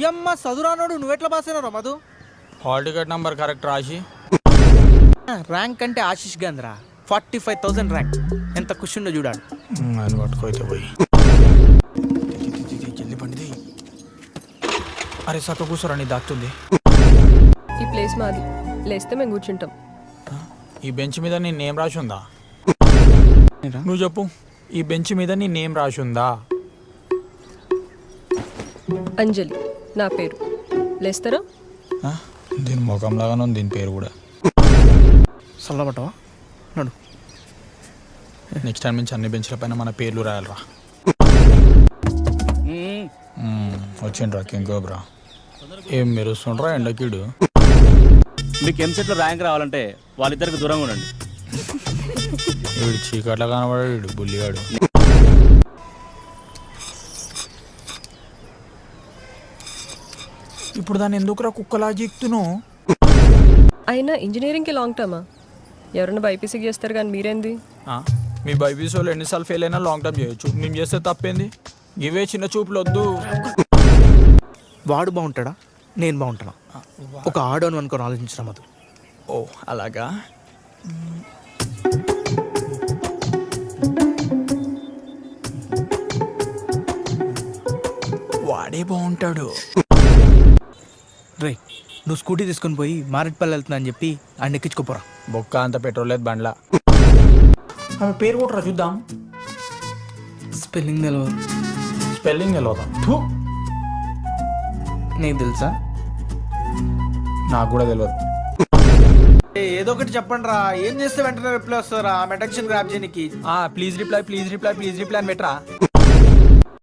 యమ్మ చదురానోడు నువ్వెట్లా పాస్ అయినావు Madhu? Hall ticket number correct రాసి ర్యాంక్ అంటే ఆశీష్ గంధ్రా 45,000 ర్యాంక్. ఎంత ఖుషి చూడాడు. అని పట్టుకోయితే పోయి జల్ది పండిది. అరే సక్క కూర్చోరా నీ దాక్తుంది. ఈ ప్లేస్ మాది, లేస్తే మేము కూర్చుంటాం. ఈ బెంచ్ మీద నీ నేమ్ రాసి ఉందా? నువ్వు చెప్పు, ఈ బెంచ్ మీద నీ నేమ్ రాసి ఉందా? అంజలి నా పేరు. లేస్తారా? దీని ముఖం లాగానే ఉంది దీని పేరు కూడా. చల్లబట్టవా నడు. నెక్స్ట్ టైం నుంచి అన్ని బెంచ్ల పైన మన పేర్లు రాయాలరా. వచ్చిండ్రా కింకోబ్రా. ఏం మెరుస్తుండ్రా ఎండకీడు. మీకు ఎంసెట్లో ర్యాంక్ రావాలంటే వాళ్ళిద్దరికి దూరంగా ఉండండి. వీడు చీకట్లా కనబడాడు బుల్లిగాడు. ఇప్పుడు దాన్ని ఎందుకురా కుక్కలా జీక్తున్నావు? అయినా ఇంజనీరింగ్కి లాంగ్ టర్మా? ఎవరైనా బైపీసీకి చేస్తారు కానీ మీరేంది? మీ బైపీసీ వాళ్ళు ఎన్నిసార్లు ఫెయిల్ అయినా లాంగ్ టర్మ్ చేయొచ్చు, మేము చేస్తే తప్పేంది? ఇవే చిన్న చూపులు వద్దు. వాడు బాగుంటాడా నేను బాగుంటానా? ఒక ఆడోను అనుకొని ఆలోచించిన మధు. ఓ అలాగా. వాడే బాగుంటాడు. రే నువ్వు స్కూటీ తీసుకొని పోయి మారేట్పల్లి వెళ్తున్నా అని చెప్పి ఆయన ఎక్కించుకోపోరా. బొక్క అంత పెట్రోల్ లేదు బండ్లా. ఆమె పేరు కూడా చూద్దాం. స్పెల్లింగ్ తెలియదు. స్పెల్లింగ్ వెళ్ళవుతాం. నీకు తెలుసా? నాకు కూడా తెలియదు. ఏదో ఒకటి చెప్పండి రా. ఏం చేస్తే వెంటనే రిప్లై వస్తారా ఆమె అటెన్షన్ గ్రాప్ చేయడానికి? Please reply please reply please reply అని పెట్టరా.